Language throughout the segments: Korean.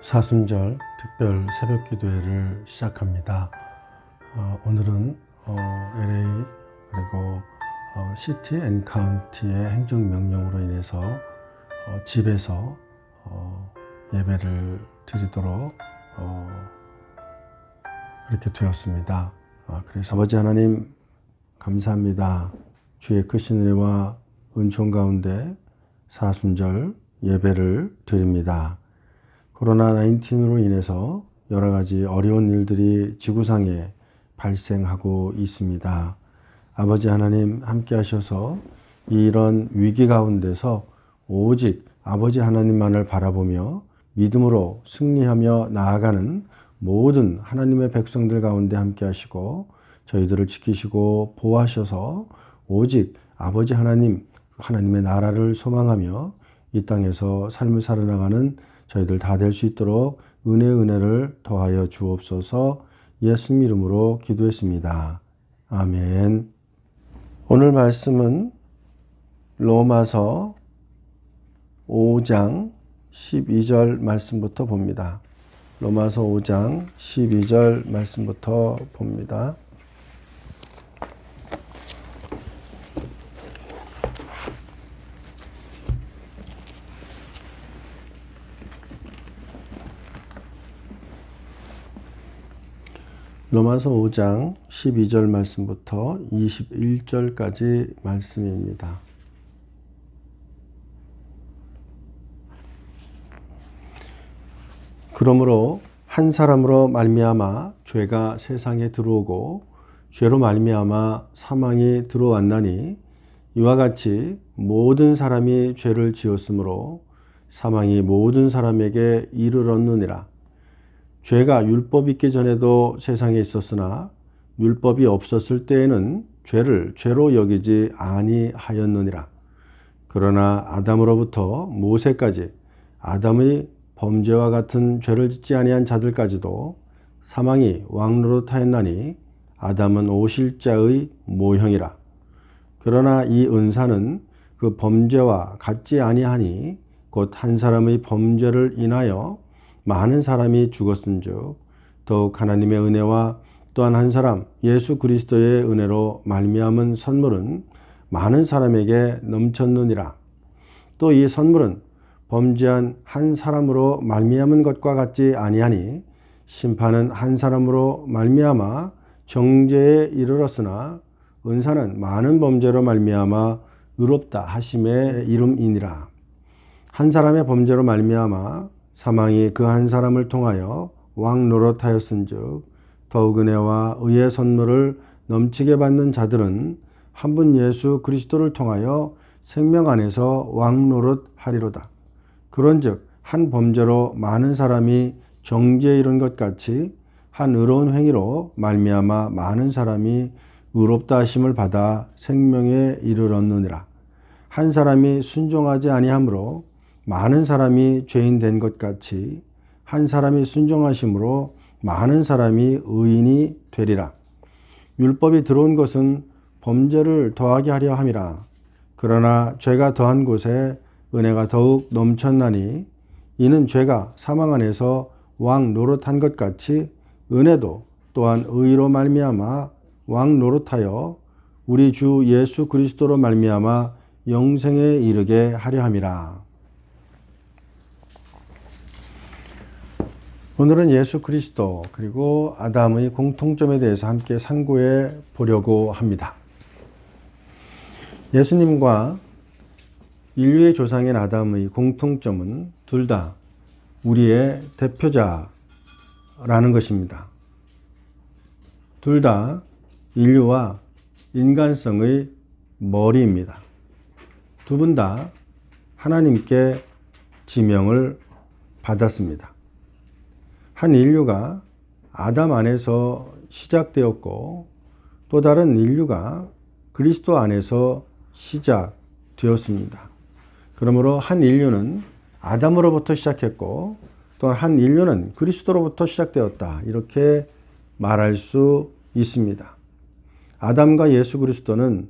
사순절 특별 새벽기도회를 시작합니다. 오늘은 LA 그리고 시티 앤 카운티의 행정명령으로 인해서 집에서 예배를 드리도록 그렇게 되었습니다. 그래서 아버지 하나님 감사합니다. 주의 크신 은혜와 은총 가운데 사순절 예배를 드립니다. 코로나 19으로 인해서 여러 가지 어려운 일들이 지구상에 발생하고 있습니다. 아버지 하나님 함께 하셔서 이런 위기 가운데서 오직 아버지 하나님만을 바라보며 믿음으로 승리하며 나아가는 모든 하나님의 백성들 가운데 함께 하시고 저희들을 지키시고 보호하셔서 오직 아버지 하나님, 하나님의 나라를 소망하며 이 땅에서 삶을 살아나가는 저희들 다 될 수 있도록 은혜를 더하여 주옵소서. 예수님 이름으로 기도했습니다. 아멘. 오늘 말씀은 로마서 5장 12절 말씀부터 봅니다. 로마서 5장 12절 말씀부터 봅니다. 로마서 5장 12절 말씀부터 21절까지 말씀입니다. 그러므로 한 사람으로 말미암아 죄가 세상에 들어오고 죄로 말미암아 사망이 들어왔나니 이와 같이 모든 사람이 죄를 지었으므로 사망이 모든 사람에게 이르렀느니라. 죄가 율법이 있기 전에도 세상에 있었으나 율법이 없었을 때에는 죄를 죄로 여기지 아니하였느니라. 그러나 아담으로부터 모세까지 아담의 범죄와 같은 죄를 짓지 아니한 자들까지도 사망이 왕노릇하였나니 아담은 오실자의 모형이라. 그러나 이 은사는 그 범죄와 같지 아니하니 곧 한 사람의 범죄를 인하여 많은 사람이 죽었은즉 더욱 하나님의 은혜와 또한 한 사람 예수 그리스도의 은혜로 말미암은 선물은 많은 사람에게 넘쳤느니라. 또 이 선물은 범죄한 한 사람으로 말미암은 것과 같지 아니하니 심판은 한 사람으로 말미암아 정죄에 이르렀으나 은사는 많은 범죄로 말미암아 의롭다 하심의 이름이니라. 한 사람의 범죄로 말미암아 사망이 그 한 사람을 통하여 왕노릇하였은즉 더욱 은혜와 의의 선물을 넘치게 받는 자들은 한 분 예수 그리스도를 통하여 생명 안에서 왕노릇하리로다. 그런즉 한 범죄로 많은 사람이 정죄에 이른 것 같이 한 의로운 행위로 말미암아 많은 사람이 의롭다 하심을 받아 생명에 이르렀느니라. 한 사람이 순종하지 아니하므로 많은 사람이 죄인 된 것 같이 한 사람이 순종하심으로 많은 사람이 의인이 되리라. 율법이 들어온 것은 범죄를 더하게 하려 함이라. 그러나 죄가 더한 곳에 은혜가 더욱 넘쳤나니 이는 죄가 사망 안에서 왕 노릇한 것 같이 은혜도 또한 의로 말미암아 왕 노릇하여 우리 주 예수 그리스도로 말미암아 영생에 이르게 하려 함이라. 오늘은 예수 그리스도 그리고 아담의 공통점에 대해서 함께 상고해 보려고 합니다. 예수님과 인류의 조상인 아담의 공통점은 둘 다 우리의 대표자라는 것입니다. 둘 다 인류와 인간성의 머리입니다. 두 분 다 하나님께 지명을 받았습니다. 한 인류가 아담 안에서 시작되었고 또 다른 인류가 그리스도 안에서 시작되었습니다. 그러므로 한 인류는 아담으로부터 시작했고 또 한 인류는 그리스도로부터 시작되었다. 이렇게 말할 수 있습니다. 아담과 예수 그리스도는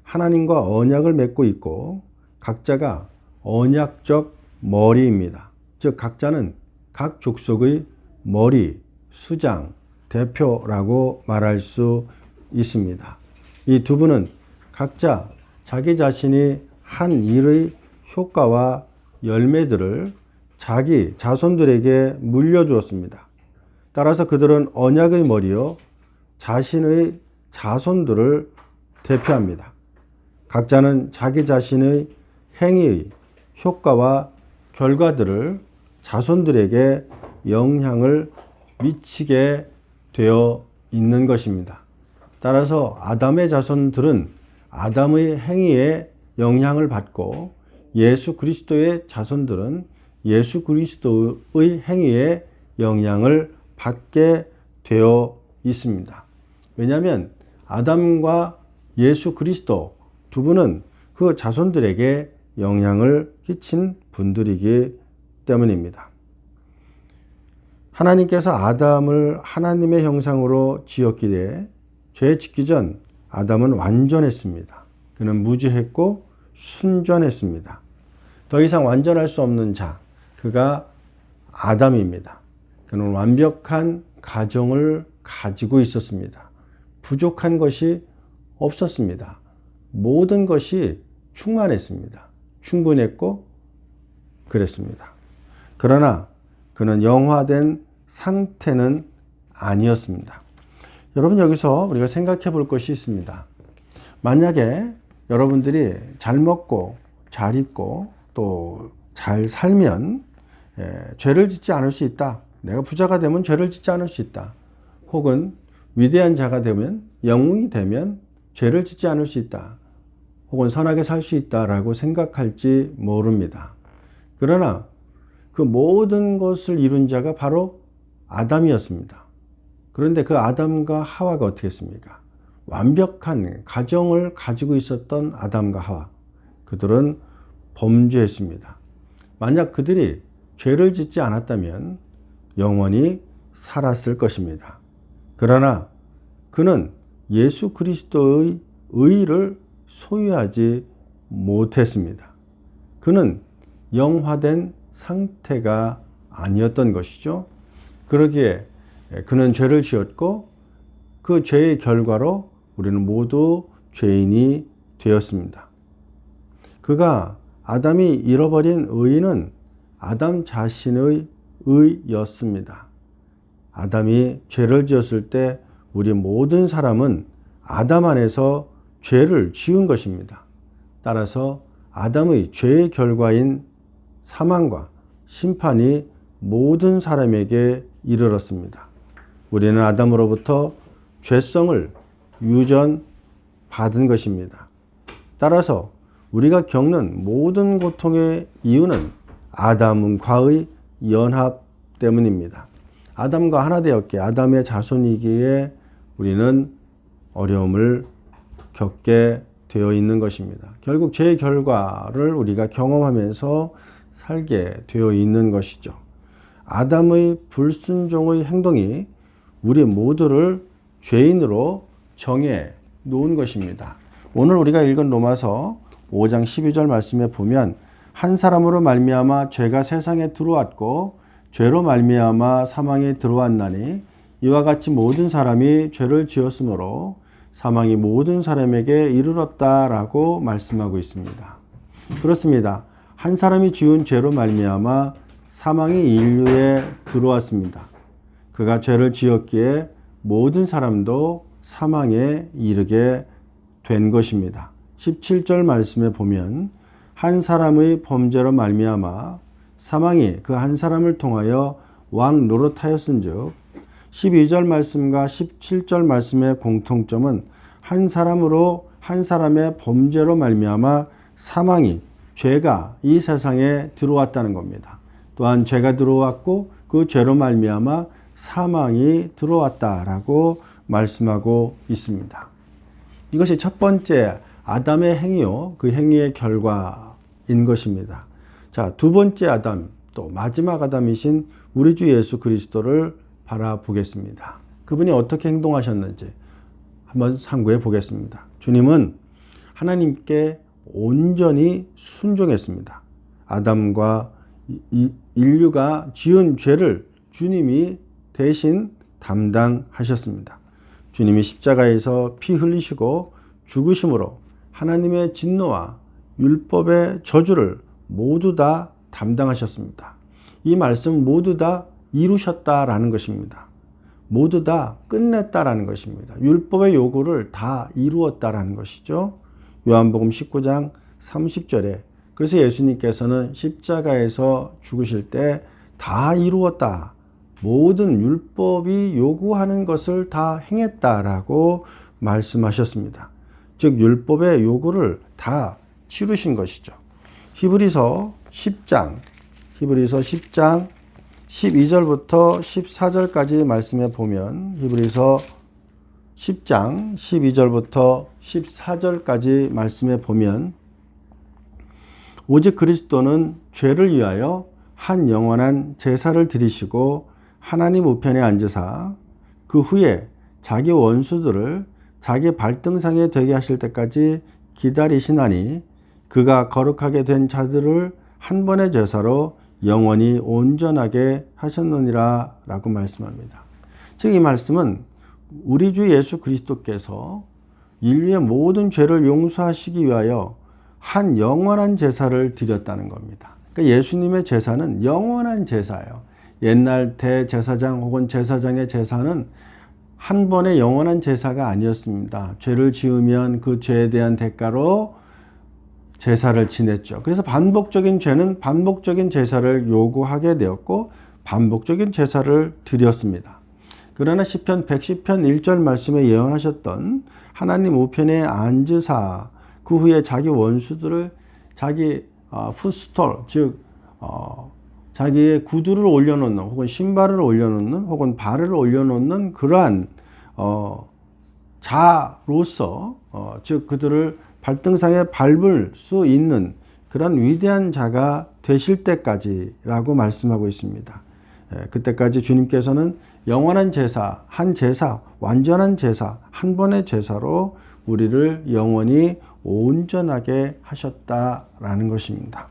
하나님과 언약을 맺고 있고 각자가 언약적 머리입니다. 즉 각자는 각 족속의 머리, 수장, 대표라고 말할 수 있습니다. 이 두 분은 각자 자기 자신이 한 일의 효과와 열매들을 자기 자손들에게 물려주었습니다. 따라서 그들은 언약의 머리요 자신의 자손들을 대표합니다. 각자는 자기 자신의 행위의 효과와 결과들을 자손들에게 영향을 미치게 되어 있는 것입니다. 따라서 아담의 자손들은 아담의 행위에 영향을 받고 예수 그리스도의 자손들은 예수 그리스도의 행위에 영향을 받게 되어 있습니다. 왜냐하면 아담과 예수 그리스도 두 분은 그 자손들에게 영향을 끼친 분들이기 때문입니다. 하나님께서 아담을 하나님의 형상으로 지었기에 죄 짓기 전 아담은 완전했습니다. 그는 무죄했고 순전했습니다. 더 이상 완전할 수 없는 자, 그가 아담입니다. 그는 완벽한 가정을 가지고 있었습니다. 부족한 것이 없었습니다. 모든 것이 충만했습니다. 충분했고 그랬습니다. 그러나 그는 영화된 상태는 아니었습니다. 여러분, 여기서 우리가 생각해 볼 것이 있습니다. 만약에 여러분들이 잘 먹고 잘 입고 또 잘 살면 죄를 짓지 않을 수 있다. 내가 부자가 되면 죄를 짓지 않을 수 있다. 혹은 위대한 자가 되면, 영웅이 되면 죄를 짓지 않을 수 있다. 혹은 선하게 살 수 있다라고 생각할지 모릅니다. 그러나 그 모든 것을 이룬 자가 바로 아담이었습니다. 그런데 그 아담과 하와가 어떻게 했습니까? 완벽한 가정을 가지고 있었던 아담과 하와, 그들은 범죄했습니다. 만약 그들이 죄를 짓지 않았다면 영원히 살았을 것입니다. 그러나 그는 예수 그리스도의 의를 소유하지 못했습니다. 그는 영화된 상태가 아니었던 것이죠. 그러기에 그는 죄를 지었고 그 죄의 결과로 우리는 모두 죄인이 되었습니다. 그가 아담이 잃어버린 의는 아담 자신의 의였습니다. 아담이 죄를 지었을 때 우리 모든 사람은 아담 안에서 죄를 지은 것입니다. 따라서 아담의 죄의 결과인 사망과 심판이 모든 사람에게 이르렀습니다. 우리는 아담으로부터 죄성을 유전받은 것입니다. 따라서 우리가 겪는 모든 고통의 이유는 아담과의 연합 때문입니다. 아담과 하나 되었기에, 아담의 자손이기에 우리는 어려움을 겪게 되어 있는 것입니다. 결국 죄의 결과를 우리가 경험하면서 살게 되어 있는 것이죠. 아담의 불순종의 행동이 우리 모두를 죄인으로 정해 놓은 것입니다. 오늘 우리가 읽은 로마서 5장 12절 말씀에 보면 한 사람으로 말미암아 죄가 세상에 들어왔고 죄로 말미암아 사망이 들어왔나니 이와 같이 모든 사람이 죄를 지었으므로 사망이 모든 사람에게 이르렀다라고 말씀하고 있습니다. 그렇습니다. 한 사람이 지은 죄로 말미암아 사망이 인류에 들어왔습니다. 그가 죄를 지었기에 모든 사람도 사망에 이르게 된 것입니다. 17절 말씀에 보면 한 사람의 범죄로 말미암아 사망이 그 한 사람을 통하여 왕 노릇하였은즉 12절 말씀과 17절 말씀의 공통점은 한 사람으로 한 사람의 범죄로 말미암아 사망이, 죄가 이 세상에 들어왔다는 겁니다. 또한 죄가 들어왔고 그 죄로 말미암아 사망이 들어왔다라고 말씀하고 있습니다. 이것이 첫 번째 아담의 행위요, 그 행위의 결과인 것입니다. 자, 두 번째 아담, 또 마지막 아담이신 우리 주 예수 그리스도를 바라보겠습니다. 그분이 어떻게 행동하셨는지 한번 상고해 보겠습니다. 주님은 하나님께 온전히 순종했습니다. 아담과 인류가 지은 죄를 주님이 대신 담당하셨습니다. 주님이 십자가에서 피 흘리시고 죽으심으로 하나님의 진노와 율법의 저주를 모두 다 담당하셨습니다. 이 말씀 모두 다 이루셨다라는 것입니다. 모두 다 끝냈다라는 것입니다. 율법의 요구를 다 이루었다라는 것이죠. 요한복음 19장 30절에 그래서 예수님께서는 십자가에서 죽으실 때 다 이루었다. 모든 율법이 요구하는 것을 다 행했다라고 말씀하셨습니다. 즉 율법의 요구를 다 치르신 것이죠. 히브리서 10장 12절부터 14절까지 말씀해 보면 히브리서 10장 12절부터 14절까지 말씀해 보면 오직 그리스도는 죄를 위하여 한 영원한 제사를 드리시고 하나님 우편에 앉으사 그 후에 자기 원수들을 자기 발등상에 되게 하실 때까지 기다리시나니 그가 거룩하게 된 자들을 한 번의 제사로 영원히 온전하게 하셨느니라 라고 말씀합니다. 즉 이 말씀은 우리 주 예수 그리스도께서 인류의 모든 죄를 용서하시기 위하여 한 영원한 제사를 드렸다는 겁니다. 그러니까 예수님의 제사는 영원한 제사예요. 옛날 대제사장 혹은 제사장의 제사는 한 번의 영원한 제사가 아니었습니다. 죄를 지으면 그 죄에 대한 대가로 제사를 지냈죠. 그래서 반복적인 죄는 반복적인 제사를 요구하게 되었고 반복적인 제사를 드렸습니다. 그러나 시편 110편 1절 말씀에 예언하셨던 하나님 우편에 앉으사 그 후에 자기 원수들을 자기 풋스톨 즉 자기의 구두를 올려놓는 혹은 신발을 올려놓는 혹은 발을 올려놓는 그러한 자로서 즉 그들을 발등상에 밟을 수 있는 그런 위대한 자가 되실 때까지라고 말씀하고 있습니다. 그때까지 주님께서는 영원한 제사, 한 제사, 완전한 제사, 한 번의 제사로 우리를 영원히 온전하게 하셨다라는 것입니다.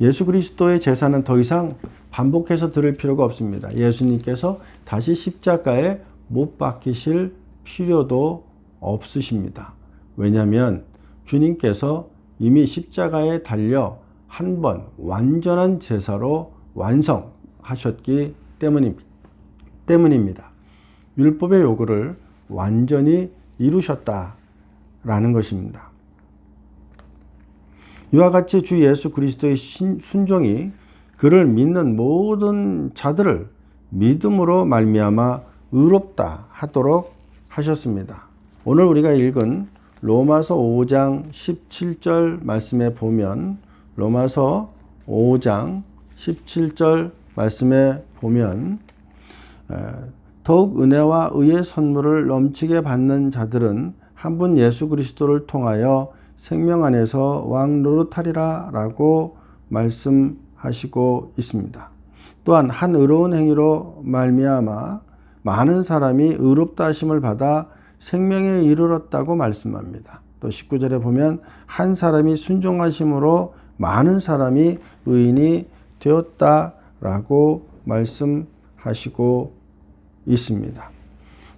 예수 그리스도의 제사는 더 이상 반복해서 들을 필요가 없습니다. 예수님께서 다시 십자가에 못 박히실 필요도 없으십니다. 왜냐하면 주님께서 이미 십자가에 달려 한 번 완전한 제사로 완성하셨기 때문입니다. 율법의 요구를 완전히 이루셨다라는 것입니다. 이와 같이 주 예수 그리스도의 순종이 그를 믿는 모든 자들을 믿음으로 말미암아 의롭다 하도록 하셨습니다. 오늘 우리가 읽은 로마서 5장 17절 말씀에 보면 로마서 5장 17절 말씀에 보면 더욱 은혜와 의의 선물을 넘치게 받는 자들은 한 분 예수 그리스도를 통하여 생명 안에서 왕 노릇하리라 라고 말씀하시고 있습니다. 또한 한 의로운 행위로 말미암아 많은 사람이 의롭다 하심을 받아 생명에 이르렀다고 말씀합니다. 또 19절에 보면 한 사람이 순종하심으로 많은 사람이 의인이 되었다라고 말씀하시고 있습니다.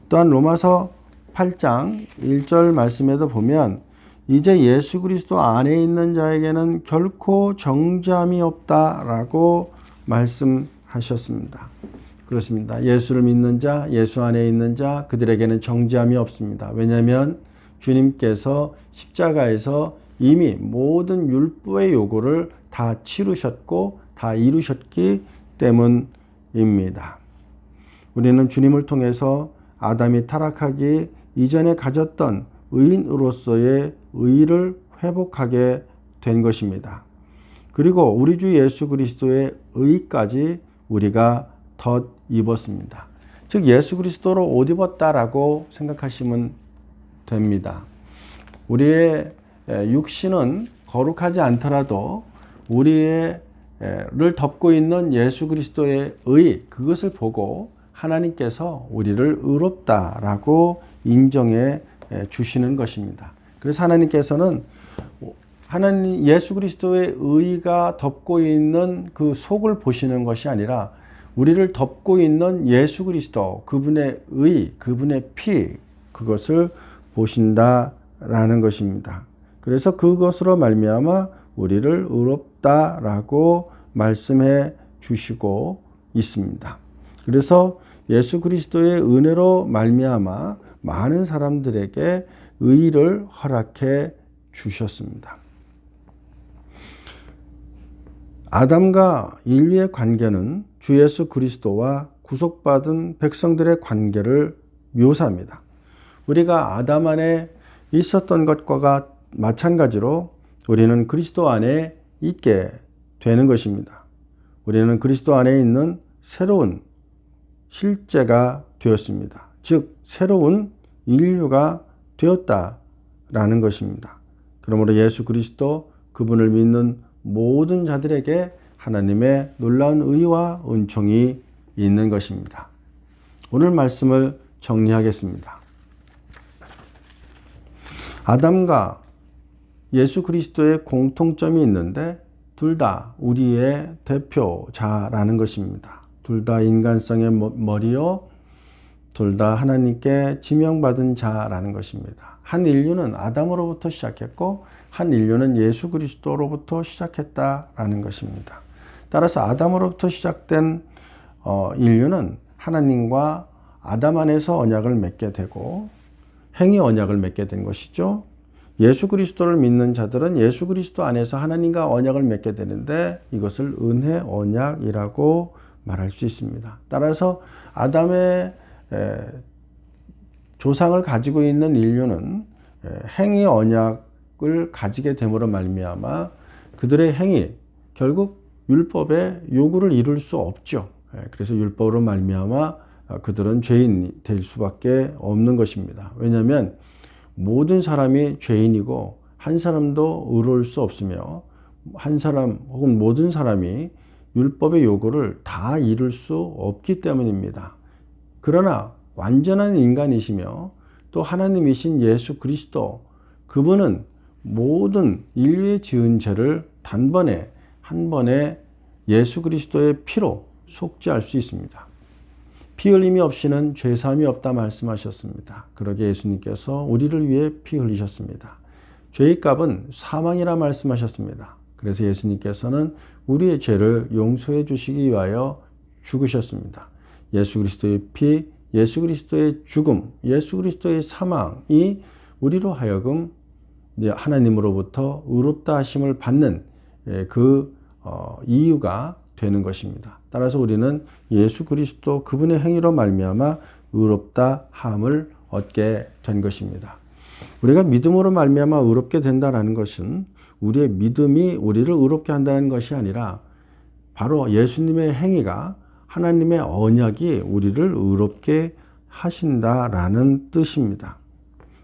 또한 로마서 8장 1절 말씀에도 보면 이제 예수 그리스도 안에 있는 자에게는 결코 정죄함이 없다라고 말씀하셨습니다. 그렇습니다. 예수를 믿는 자, 예수 안에 있는 자, 그들에게는 정죄함이 없습니다. 왜냐하면 주님께서 십자가에서 이미 모든 율법의 요구를 다 치르셨고 다 이루셨기 때문입니다. 우리는 주님을 통해서 아담이 타락하기 이전에 가졌던 의인으로서의 의의를 회복하게 된 것입니다. 그리고 우리 주 예수 그리스도의 의까지 우리가 덧입었습니다. 즉 예수 그리스도로 옷 입었다라고 생각하시면 됩니다. 우리의 육신은 거룩하지 않더라도 우리를 덮고 있는 예수 그리스도의 의 그것을 보고 하나님께서 우리를 의롭다라고 인정해 주시는 것입니다. 그래서 하나님께서는 하나님 예수 그리스도의 의가 덮고 있는 그 속을 보시는 것이 아니라 우리를 덮고 있는 예수 그리스도, 그분의 의, 그분의 피, 그것을 보신다라는 것입니다. 그래서 그것으로 말미암아 우리를 의롭다라고 말씀해 주시고 있습니다. 그래서 예수 그리스도의 은혜로 말미암아 많은 사람들에게 의를 허락해 주셨습니다. 아담과 인류의 관계는 주 예수 그리스도와 구속받은 백성들의 관계를 묘사합니다. 우리가 아담 안에 있었던 것과 마찬가지로 우리는 그리스도 안에 있게 되는 것입니다. 우리는 그리스도 안에 있는 새로운 실제가 되었습니다. 즉 새로운 인류가 되었다라는 것입니다. 그러므로 예수 그리스도 그분을 믿는 모든 자들에게 하나님의 놀라운 의와 은총이 있는 것입니다. 오늘 말씀을 정리하겠습니다. 아담과 예수 그리스도의 공통점이 있는데 둘 다 우리의 대표자라는 것입니다. 둘 다 인간성의 머리요, 둘 다 하나님께 지명받은 자라는 것입니다. 한 인류는 아담으로부터 시작했고 한 인류는 예수 그리스도로부터 시작했다라는 것입니다. 따라서 아담으로부터 시작된 인류는 하나님과 아담 안에서 언약을 맺게 되고 행위 언약을 맺게 된 것이죠. 예수 그리스도를 믿는 자들은 예수 그리스도 안에서 하나님과 언약을 맺게 되는데 이것을 은혜 언약이라고 말할 수 있습니다. 따라서 아담의 조상을 가지고 있는 인류는 행위 언약을 가지게 됨으로 말미암아 그들의 행위, 결국 율법의 요구를 이룰 수 없죠. 그래서 율법으로 말미암아 그들은 죄인이 될 수밖에 없는 것입니다. 왜냐하면 모든 사람이 죄인이고 한 사람도 의로울 수 없으며 한 사람 혹은 모든 사람이 율법의 요구를 다 이룰 수 없기 때문입니다. 그러나 완전한 인간이시며 또 하나님이신 예수 그리스도, 그분은 모든 인류의 지은 죄를 단번에 한 번에 예수 그리스도의 피로 속죄할 수 있습니다. 피 흘림이 없이는 죄사함이 없다 말씀하셨습니다. 그러게 예수님께서 우리를 위해 피 흘리셨습니다. 죄의 값은 사망이라 말씀하셨습니다. 그래서 예수님께서는 우리의 죄를 용서해 주시기 위하여 죽으셨습니다. 예수 그리스도의 피, 예수 그리스도의 죽음, 예수 그리스도의 사망이 우리로 하여금 하나님으로부터 의롭다 하심을 받는 그 이유가 되는 것입니다. 따라서 우리는 예수 그리스도 그분의 행위로 말미암아 의롭다 함을 얻게 된 것입니다. 우리가 믿음으로 말미암아 의롭게 된다는 것은 우리의 믿음이 우리를 의롭게 한다는 것이 아니라 바로 예수님의 행위가, 하나님의 언약이 우리를 의롭게 하신다라는 뜻입니다.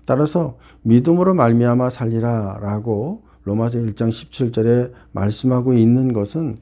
따라서 믿음으로 말미암아 살리라 라고 로마서 1장 17절에 말씀하고 있는 것은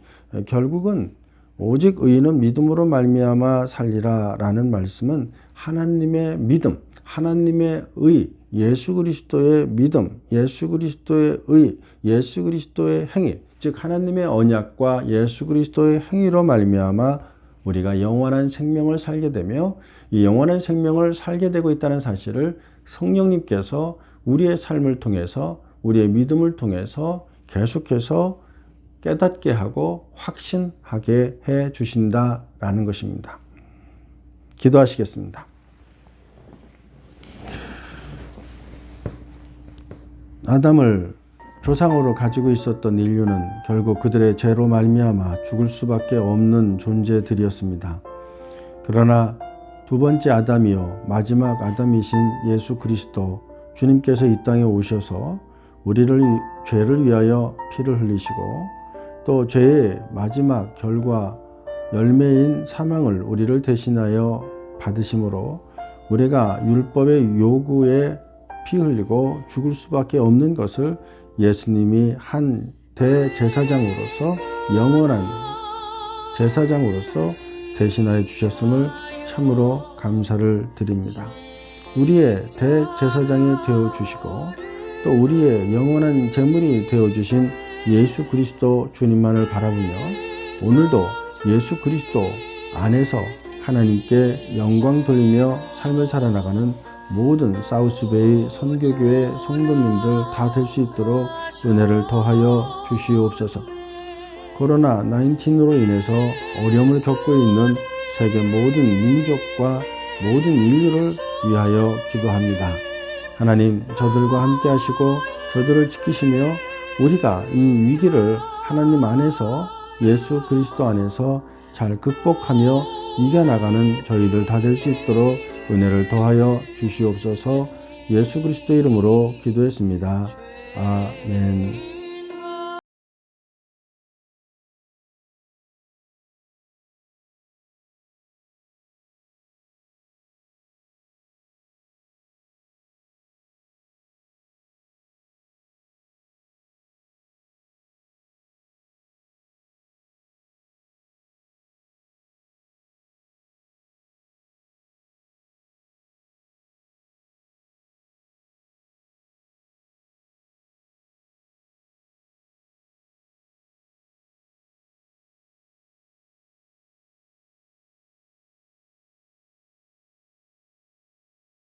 결국은 오직 의인은 믿음으로 말미암아 살리라 라는 말씀은 하나님의 믿음, 하나님의 의, 예수 그리스도의 믿음, 예수 그리스도의 의, 예수 그리스도의 행위, 즉 하나님의 언약과 예수 그리스도의 행위로 말미암아 우리가 영원한 생명을 살게 되며 이 영원한 생명을 살게 되고 있다는 사실을 성령님께서 우리의 삶을 통해서, 우리의 믿음을 통해서 계속해서 깨닫게 하고 확신하게 해 주신다라는 것입니다. 기도하시겠습니다. 아담을 조상으로 가지고 있었던 인류는 결국 그들의 죄로 말미암아 죽을 수밖에 없는 존재들이었습니다. 그러나 두 번째 아담이요 마지막 아담이신 예수 그리스도 주님께서 이 땅에 오셔서 우리를 죄를 위하여 피를 흘리시고 또 죄의 마지막 결과 열매인 사망을 우리를 대신하여 받으심으로 우리가 율법의 요구에 피 흘리고 죽을 수밖에 없는 것을 예수님이 한 대제사장으로서, 영원한 제사장으로서 대신하여 주셨음을 참으로 감사를 드립니다. 우리의 대제사장이 되어 주시고 또 우리의 영원한 재물이 되어주신 예수 그리스도 주님만을 바라보며 오늘도 예수 그리스도 안에서 하나님께 영광 돌리며 삶을 살아나가는 모든 사우스베이 선교교회 성도님들 다 될 수 있도록 은혜를 더하여 주시옵소서. 코로나 19으로 인해서 어려움을 겪고 있는 세계 모든 민족과 모든 인류를 위하여 기도합니다. 하나님, 저들과 함께 하시고 저들을 지키시며 우리가 이 위기를 하나님 안에서 예수 그리스도 안에서 잘 극복하며 이겨나가는 저희들 다 될 수 있도록 은혜를 더하여 주시옵소서. 예수 그리스도 이름으로 기도했습니다. 아멘.